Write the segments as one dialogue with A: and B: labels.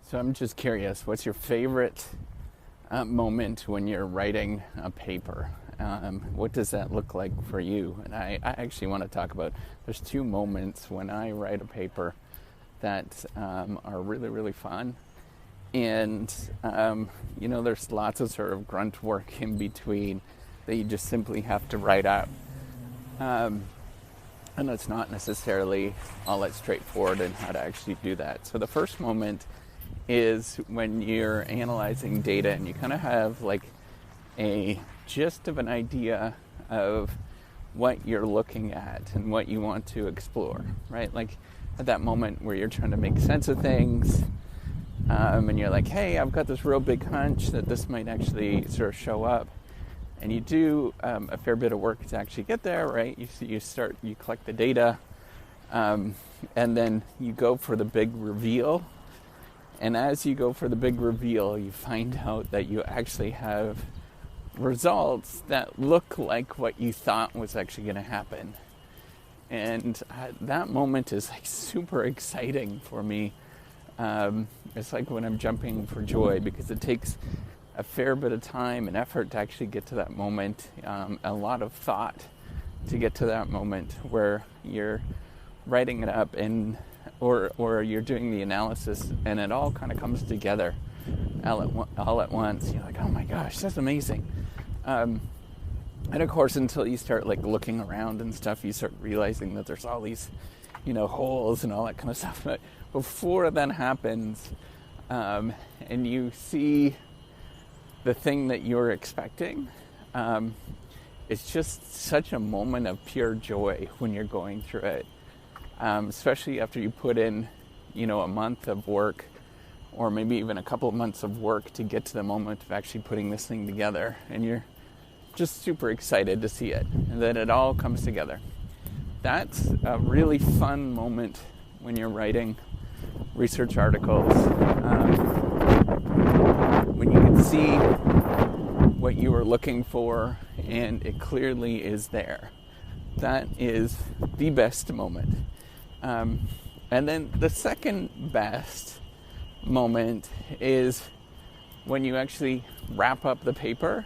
A: So I'm just curious, what's your favorite moment when you're writing a paper? What does that look like for you? And I actually want to talk about, there's two moments when I write a paper that are really, really fun. And, there's lots of sort of grunt work in between that you just simply have to write out. And it's not necessarily all that straightforward in how to actually do that. So the first moment is when you're analyzing data and you kind of have like a gist of an idea of what you're looking at and what you want to explore, right? Like at that moment where you're trying to make sense of things, and you're like, hey, I've got this real big hunch that this might actually sort of show up. And you do a fair bit of work to actually get there, right? You collect the data, and then you go for the big reveal. And as you go for the big reveal, you find out that you actually have results that look like what you thought was actually going to happen. And that moment is like super exciting for me. It's like when I'm jumping for joy, because it takes a fair bit of time and effort to actually get to that moment, a lot of thought to get to that moment where you're writing it up or you're doing the analysis and it all kind of comes together all at once. You're like, oh my gosh, that's amazing. And of course, until you start like looking around and stuff, you start realizing that there's all these, holes and all that kind of stuff. But before that happens, and you see the thing that you're expecting, it's just such a moment of pure joy when you're going through it. Especially after you put in, a month of work or maybe even a couple of months of work to get to the moment of actually putting this thing together. And you're just super excited to see it and that it all comes together. That's a really fun moment when you're writing research articles. When you can see what you were looking for and it clearly is there. That is the best moment. And then the second best moment is when you actually wrap up the paper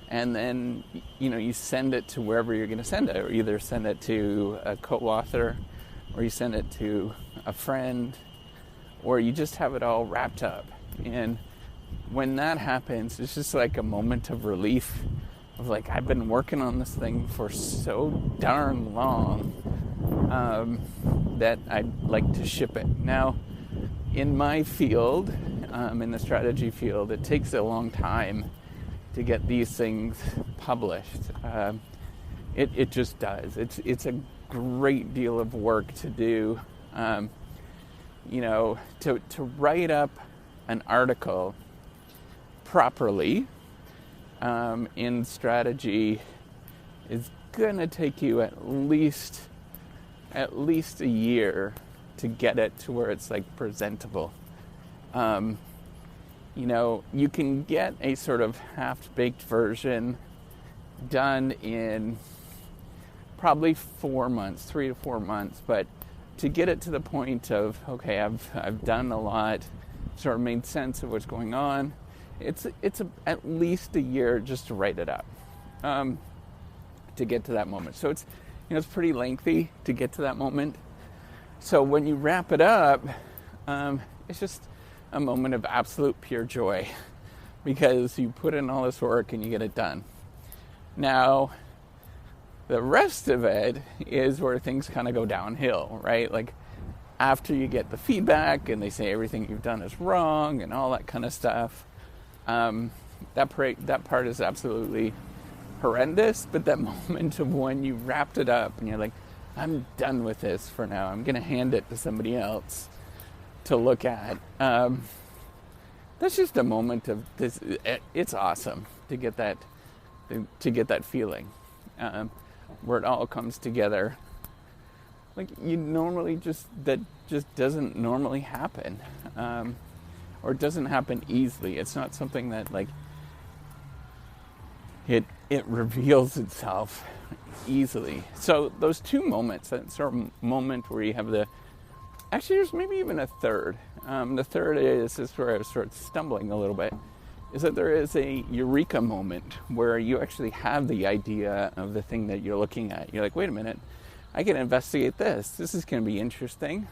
A: and then, you send it to wherever you're going to send it, or either send it to a co-author or you send it to a friend, or you just have it all wrapped up. And when that happens, it's just like a moment of relief of like, I've been working on this thing for so darn long that I'd like to ship it. Now, in my field, in the strategy field, it takes a long time to get these things published. It just does. It's a great deal of work to do. To write up an article properly in strategy is gonna take you at least a year to get it to where it's like presentable. You can get a sort of half-baked version done in probably 4 months, 3 to 4 months, but to get it to the point of, okay, I've done a lot, sort of made sense of what's going on, it's at least a year just to write it up, to get to that moment. So it's pretty lengthy to get to that moment. So when you wrap it up, it's just a moment of absolute pure joy because you put in all this work and you get it done. Now, the rest of it is where things kind of go downhill, right? Like after you get the feedback and they say everything you've done is wrong and all that kind of stuff, that part is absolutely horrendous. But that moment of when you wrapped it up and you're like, I'm done with this for now, I'm going to hand it to somebody else to look at. That's just a moment of this. It's awesome to get that feeling. Where it all comes together, like that just doesn't normally happen, or it doesn't happen easily. It's not something that like it reveals itself easily. So those two moments, that sort of moment where you have actually there's maybe even a third. The third is where I was sort of stumbling a little bit, is that there is a eureka moment where you actually have the idea of the thing that you're looking at. You're like, wait a minute, I can investigate this. This is going to be interesting.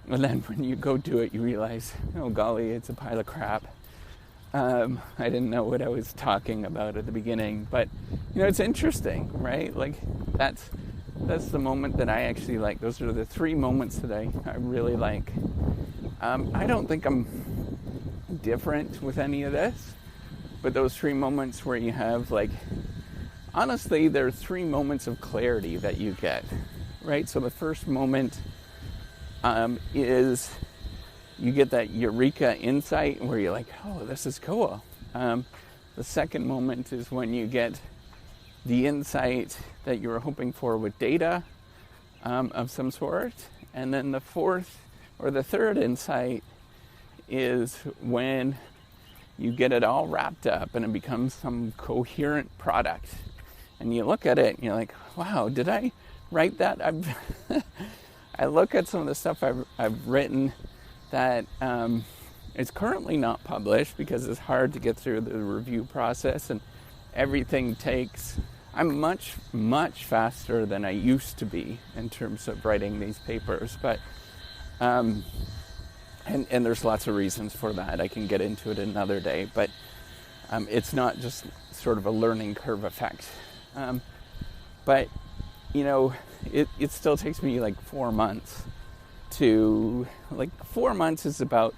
A: And then when you go do it, you realize, oh golly, it's a pile of crap. I didn't know what I was talking about at the beginning, but it's interesting, right? Like that's the moment that I actually like. Those are the 3 moments that I really like. I don't think I'm different with any of this, but those 3 moments where you have honestly, there are 3 moments of clarity that you get, right? So the first moment is you get that eureka insight where you're like, oh, this is cool. The second moment is when you get the insight that you were hoping for with data of some sort. And then the third insight is when you get it all wrapped up and it becomes some coherent product. And you look at it and you're like, wow, did I write that? I look at some of the stuff I've written that it's currently not published because it's hard to get through the review process, and everything takes... I'm much, much faster than I used to be in terms of writing these papers, but and there's lots of reasons for that. I can get into it another day, but it's not just sort of a learning curve effect. But it still takes me 4 months to 4 months is about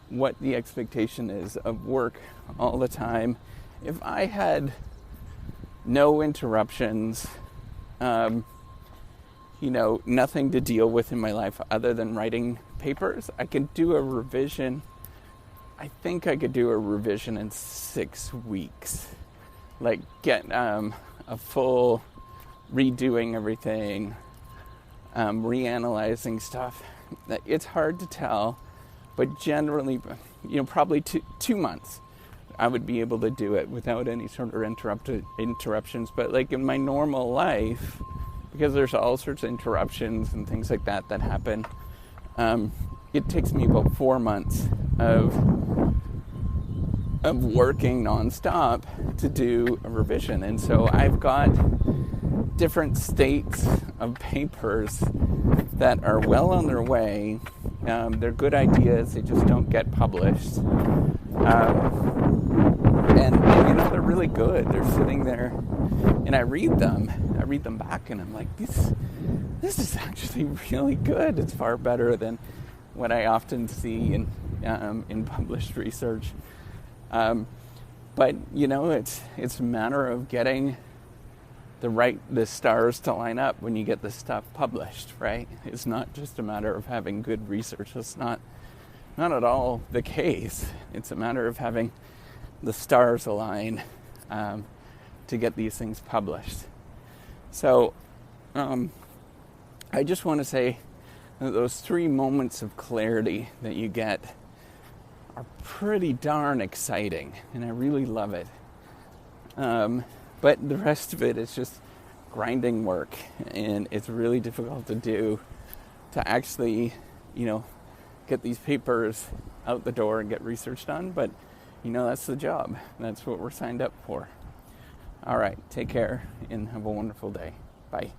A: what the expectation is of work all the time. If I had no interruptions, nothing to deal with in my life other than writing papers, I could do a revision. I think I could do a revision in 6 weeks. Get a full redoing everything, reanalyzing stuff. It's hard to tell, but generally, probably 2 months, I would be able to do it without any sort of interruptions. But in my normal life, because there's all sorts of interruptions and things like that happen, it takes me about 4 months of working nonstop to do a revision. And so I've got different states of papers that are well on their way. They're good ideas, they just don't get published. And they're really good. They're sitting there, and I read them back, and I'm like, this is actually really good. It's far better than what I often see in published research. But it's a matter of getting the stars to line up when you get the stuff published, right? It's not just a matter of having good research. It's not at all the case. It's a matter of having the stars align to get these things published. So I just want to say that those 3 moments of clarity that you get are pretty darn exciting, and I really love it. But the rest of it is just grinding work, and it's really difficult to do, to actually, get these papers out the door and get research done. But, that's the job. That's what we're signed up for. All right, take care and have a wonderful day. Bye.